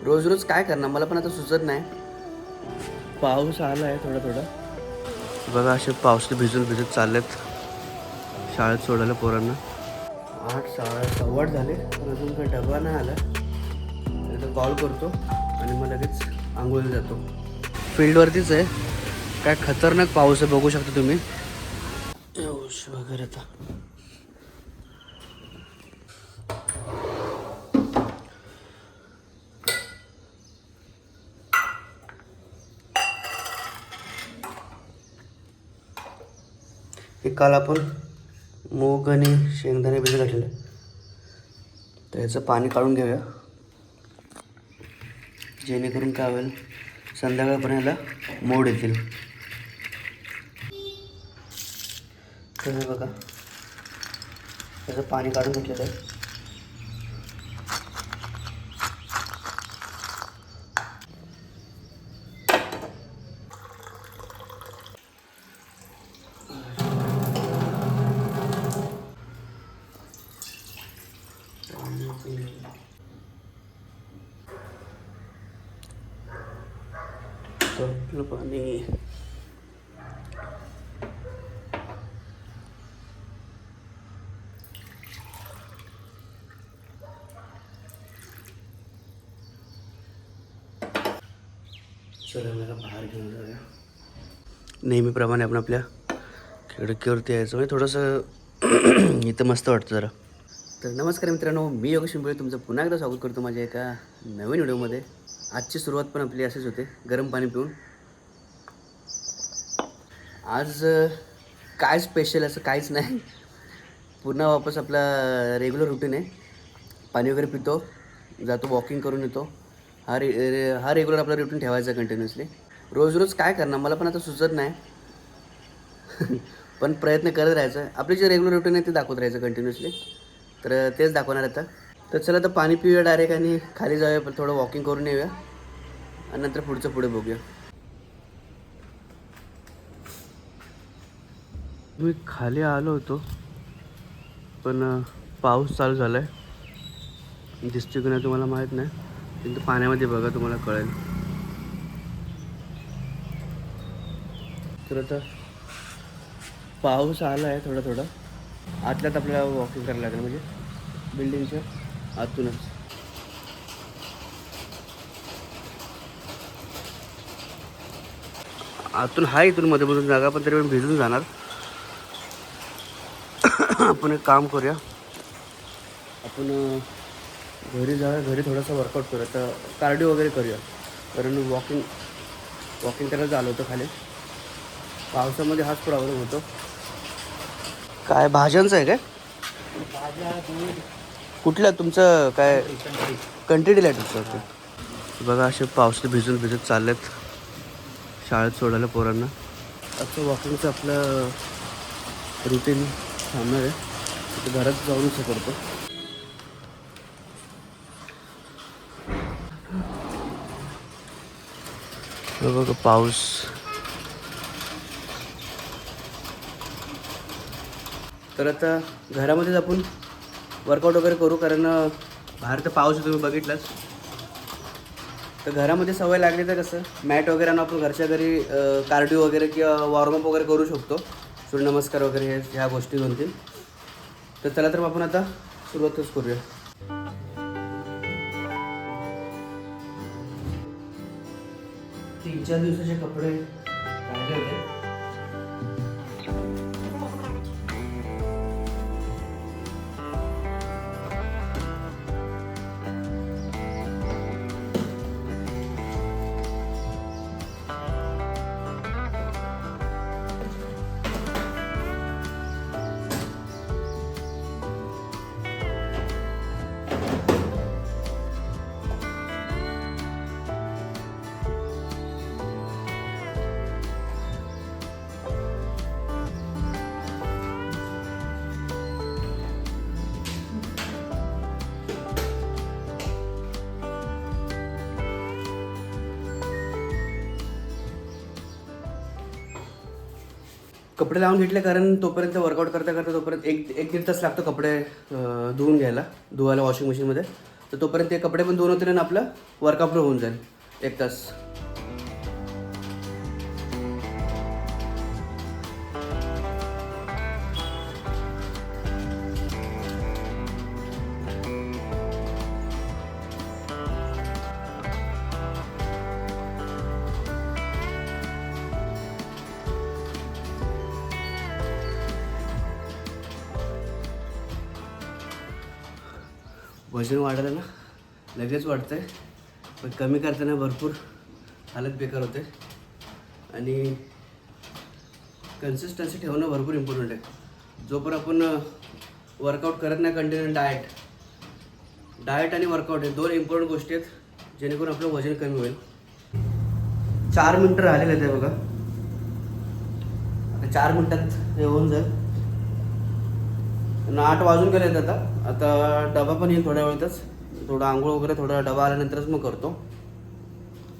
रोज रोज काय करणार, मला पण आता सुचत नाही. पाऊस आला आहे थोडा थोडा बघा. असे पावसात भिजून भिजत चाललेत शाळेत सोडायला पोरांना. 8:15 झाले पण अजून काही डबा नाही आला. एकदा कॉल करतो आणि मग लगेच आंघोळीला जातो. फील्डवरतीच आहे. काय खतरनाक पाऊस आहे, बघू शकता तुम्ही. पाऊस वगैरे आता हे काल आपण मूग आणि शेंगदाणे भिजत घातलेले, तर याचं पाणी काढून घेऊया, जेणेकरून काय होईल संध्याकाळपर्यंत याला मोड येतील. तर हे बघा, त्याचं पाणी काढून घेतलेलं आहे. आपलं पाणी चला मला बाहेर घेऊन जाऊया. नेहमीप्रमाणे आपण आपल्या खिडकीवरती यायचं, म्हणजे थोडंसं इथं मस्त वाटतं जरा. तर नमस्कार मित्रांनो, मी योगेश पिंपळे तुमचं पुन्हा एकदा स्वागत करतो माझ्या एका नवीन व्हिडिओमध्ये. आजची सुरुवात पण आपली अशीच होते, गरम पाणी पिऊन. आज काय स्पेशल असं काहीच नाही, पुन्हा वापस आपला रेग्युलर रुटीन आहे. पाणी वगैरे पितो, जातो वॉकिंग करून येतो. हा रेग्युलर आपला रुटीन ठेवायचा कंटिन्युअसली. रोज रोज काय करणार, मला पण आता सुचत नाही. पण प्रयत्न करत राहायचं. आपले जे रेग्युलर रुटीन आहे ते दाखवत राहायचं कंटिन्युअसली. तर तेच दाखवणार आता. तर चला आता पाणी पिऊया डायरेक्ट आणि खाली जाऊया, पण थोडं वॉकिंग करून येऊया आणि नंतर पुढे बघूया. मी खाली आलो होतो पण पाऊस चालू झाला आहे, दिसतो की नाही तुम्हाला माहीत नाही, কিন্তু पाण्यामध्ये बघा तुम्हाला कळेल. तर आता पाऊस आला आहे थोडा थोडा. आतल्यात आपल्याला वॉकिंग करायला लागेल, म्हणजे बिल्डिंगच्या आतूनच. आतून आहे, इथून मध्ये जागा, पण तरी पण भिजून जाणार. आपण एक काम करूया, आपण घरी जाऊया, घरी थोडासा वर्कआउट करूया, तर कार्डिओ वगैरे करूया. कारण वॉकिंग करायला आलो होतं खाली. पावसामध्ये हाच प्रॉब्लेम होतो. काय भाज्यांचं आहे काय? कुठल्या तुमचं काय कंट्री डिलाईट होतं? बघा, असे पावसात भिजून भिजत चाललेत शाळेत सोडायला पोरांना. असं वॉकिंगचं आपलं रुटीन थांबणार आहे, तिथे घरात जाऊनच हे करतो. बघा पाऊस. तर आता घरामध्येच आपण वर्कआउट वगैरे करू, कारण बाहेर तर पाऊस तुम्ही बघितलाच. तर घरामध्ये सवय लागली तर कसं मॅट वगैरे आणून आपण घरच्या घरी कार्डिओ वगैरे किंवा वॉर्मअप वगैरे करू शकतो. सूर्यनमस्कार वगैरे ह्या गोष्टी 2-3. तर चला तर आपण आता सुरुवातच करूया. 3-4 दिवसाचे कपडे काढले होते. कपडे लावून घेतले, कारण तोपर्यंत वर्कआउट करता करता तोपर्यंत एक 1-1.5 तास लागतो कपडे धुवून घ्यायला, धुवायला वॉशिंग मशीनमध्ये. तर तोपर्यंत ते कपडे पण धुवून होतील आणि आपलं वर्कआउट होऊन जाईल 1 तास. वजन वाढायला ना लगेच वाढतं आहे, पण कमी करताना भरपूर हालत बेकार होते. आणि कन्सिस्टन्सी ठेवणं भरपूर इम्पॉर्टंट आहे. जोपर्यंत आपण वर्कआउट करत नाही कंटिन्यू, डाएट आणि वर्कआउट हे 2 इम्पॉर्टंट गोष्टी आहेत जेणेकरून आपलं वजन कमी होईल. 4 मिनटं राहिलेले आहेत बघा. आता 4 मिनटात हे होऊन जाईल. 8 वाजून गेले आहेत आता डबा पण येईल थोड्या वेळातच. थोडा आंघोळ वगैरे थोडा डबा आल्यानंतरच मग करतो.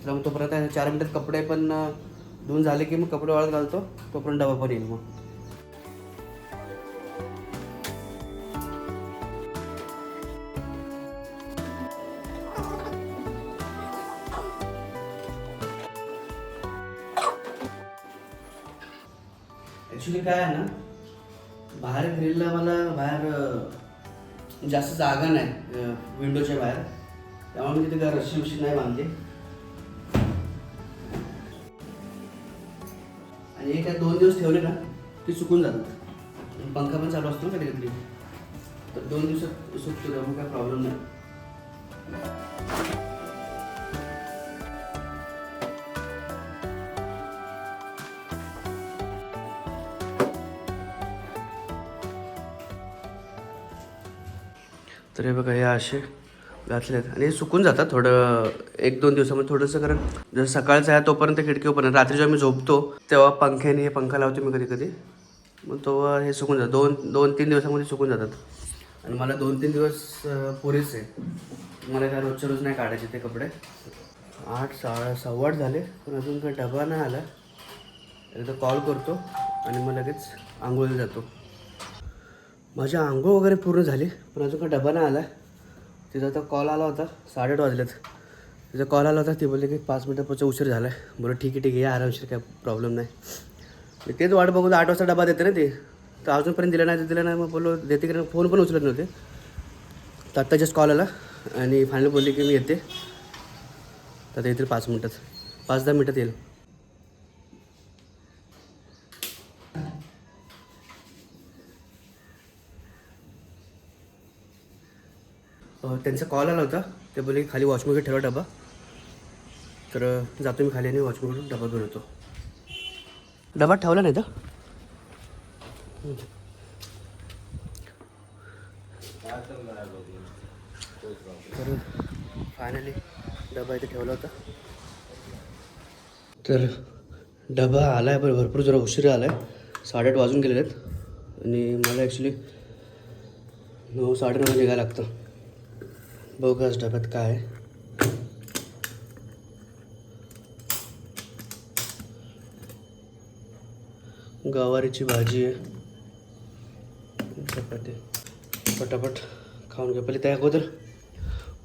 तर मग तोपर्यंत 4 मिनटात कपडे पण धुवून झाले की मग कपडे वाळत घालतो, तोपर्यंत डबा पण येईल. मग ॲक्च्युली काय आहे ना, बाहेर ग्रिलला मला बाहेर जास्त जागा नाही विंडोच्या बाहेर, त्यामुळे मी तिथे काय रशी उशी नाही बांधली. आणि एक 2 दिवस ठेवले ना की सुकून जातात. पंखा पण चालू असतो ना कधी कधी, तर 2 दिवसात सुकतो, त्यामुळे काय प्रॉब्लेम नाही. तर हे बघा, हे असे घातले आहेत आणि हे सुकून जातात थोडं 1-2 दिवसामध्ये थोडंसं. कारण जर सकाळचं आहे तोपर्यंत खिडकी ओपन आहे, रात्री जेव्हा मी झोपतो तेव्हा पंख्याने पंखा लावतो मी कधी कधी, मग तेव्हा हे सुकून जातात. 2-3 दिवसामध्ये सुकून जातात. आणि मला 2-3 दिवस पुरेच आहे. मला काय रोजच्या रोज नाही काढायचे ते कपडे. 8:15 झाले पण अजून काही डबा नाही आला. एकदा कॉल करतो आणि मग लगेच आंघोळीला जातो. माझी आंघोळ वगैरे पूर्ण झाली पण अजून काही डबा नाही आला. तिचा आता कॉल आला होता, 8:30 वाजलेत. तिचा कॉल आला होता, ती बोलली की 5 मिनिटांपासून उशीर झाला आहे. बरं ठीक आहे या आरामशीर, काय प्रॉब्लेम नाही. मी तेच वाट बघू, 8 वाजता डबा देते ना ते, तर अजूनपर्यंत दिला नाही. मग बोललो देते की फोन पण उचलत नव्हते. तर आत्ता जस्ट कॉल आला आणि फायनली बोलली की मी येते. तर येतील 5-10 मिनटात येईल. त्यांचा कॉल आला होता, ते बोलले खाली वॉशमध्ये ठेवा डबा. तर जातो मी खाली आणि वॉशमधून डबा घेऊन येतो. डबा ठेवला नाही तर फायनली डबा इथे ठेवला होता. तर डबा आला आहे, पण भरपूर जरा उशिरा आला आहे. 8:30 वाजून गेलेले आहेत आणि मला ॲक्च्युली 9-9:30 निघायला लागतं. बघू आज डब्यात काय आहे. गवारीची भाजी आहे, चपाती. पटापट खाऊन घ्या. पहिले त्या अगोदर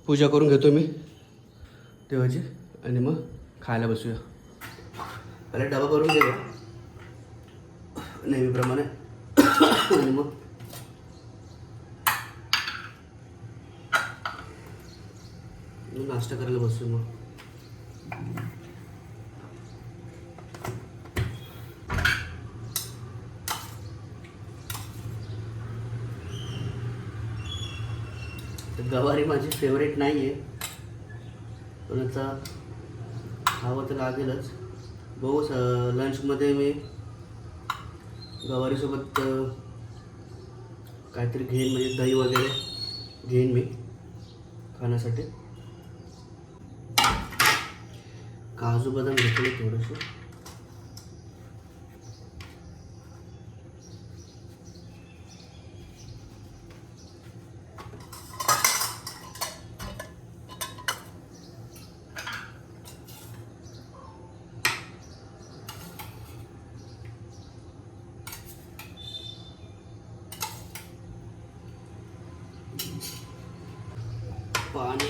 पूजा करून घेतो मी देवाची आणि मग खायला बसूया. पहिले डबा करून घेऊया नेहमीप्रमाणे आणि मग नाश्ता करायला बसू. मग गवारी माझी फेवरेट नाही आहे, पण आता खावं तर लागेलच. बघू लंचमध्ये मी गवारीसोबत काहीतरी घेईन, म्हणजे दही वगैरे घेईन मी खाण्यासाठी. काजू बदाम घेतले थोडंसं. पाणी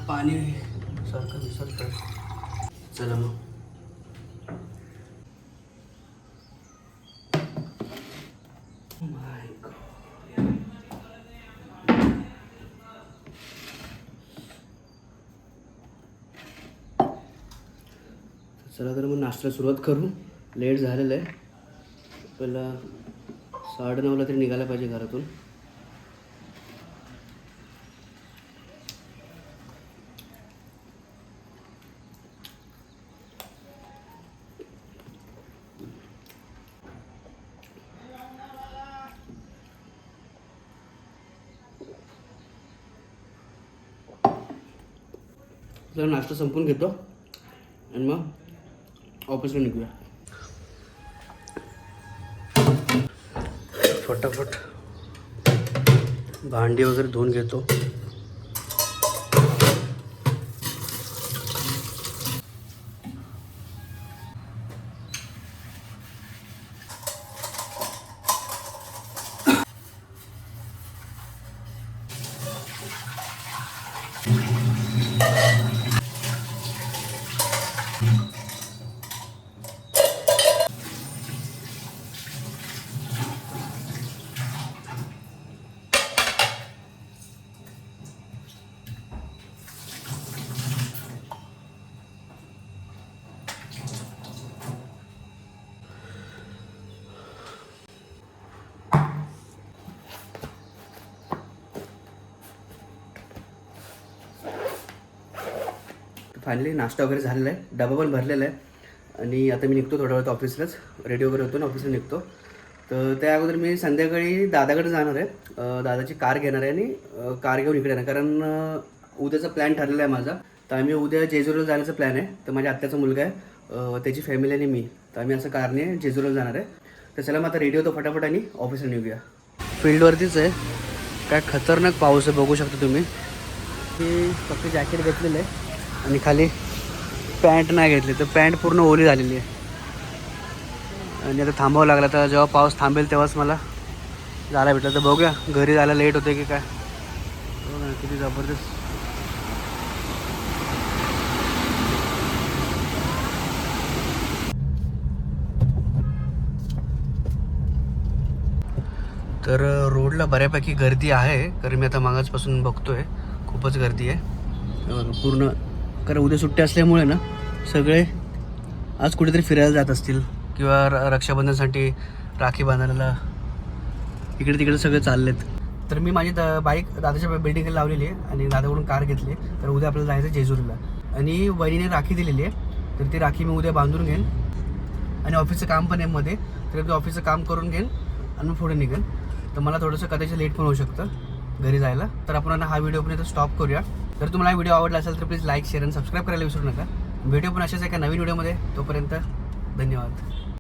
पाणी सारखं विसरतं. चला मग. माय गॉड. चला तर मग नाश्त्याला सुरुवात करू. लेट झालेलं आहे. पहिला 9:30ला तरी निघायला पाहिजे घरातून. जरा नाश्ता संपून घेतो आणि मग ऑफिसला निघूया. फटाफट भांडी वगैरे धुवून घेतो. फायनली नाश्ता वगैरे झालेला आहे. डबा पण भरलेला आहे. आणि आता मी निघतो थोड्या वेळात ऑफिसलाच. रेडी वगैरे होतो आणि ऑफिसला निघतो. तर त्या अगोदर मी संध्याकाळी दादाकडे जाणार आहे. दादाची कार घेणार आहे आणि कार घेऊन इकडे येणार. कारण उद्याचा प्लॅन ठरलेला आहे माझा. तर आम्ही उद्या जेजुरीला जाण्याचा प्लॅन आहे. तर माझ्या आत्याचा मुलगा आहे, त्याची फॅमिली आणि मी. तर आम्ही असं कारने जेजुरीला जाणार आहे. तर चला मग आता रेडी होतो फटाफट आणि ऑफिसला निघूया. फील्डवरतीच आहे. काय खतरनाक पाऊस आहे, बघू शकता तुम्ही. की फक्त जॅकेट घेतलेलं आहे आणि खाली पॅन्ट नाही घेतली. तर पॅन्ट पूर्ण ओली झालेली आहे आणि आता थांबावं लागलं. तर जेव्हा पाऊस थांबेल तेव्हाच मला जायला भेटलं. तर बघूया घरी जायला लेट होते की काय. बघा किती जबरदस्त. तर रोडला बऱ्यापैकी गर्दी आहे. कारण मी आता मागासपासून बघतोय खूपच गर्दी आहे पूर्ण. कारण उद्या सुट्टी असल्यामुळे ना सगळे आज कुठेतरी फिरायला जात असतील किंवा रक्षाबंधनसाठी राखी बांधायला इकडे तिकडे सगळे चाललेत. तर मी माझी बाईक दादाच्या बिल्डिंगला लावलेली आहे आणि दादाकडून कार घेतली. तर उद्या आपल्याला जायचं आहे जेजुरीला. आणि वहिनीने राखी दिलेली आहे. तर ती राखी मी उद्या बांधून घेईन. आणि ऑफिसचं काम पण आहे मध्ये. तर ते ऑफिसचं काम करून घेईन आणि मग पुढे निघेन. तर मला थोडंसं कदाचित लेट पण होऊ शकतं घरी जायला. तर आपण हा व्हिडिओ पण इथं स्टॉप करूया. जर तुम्हाला हा व्हिडिओ आवडला असेल तर प्लीज लाईक शेअर आणि सबस्क्राईब करायला विसरू नका. व्हिडिओ पण अशाच आहे का नवीन व्हिडिओमध्ये. तोपर्यंत धन्यवाद.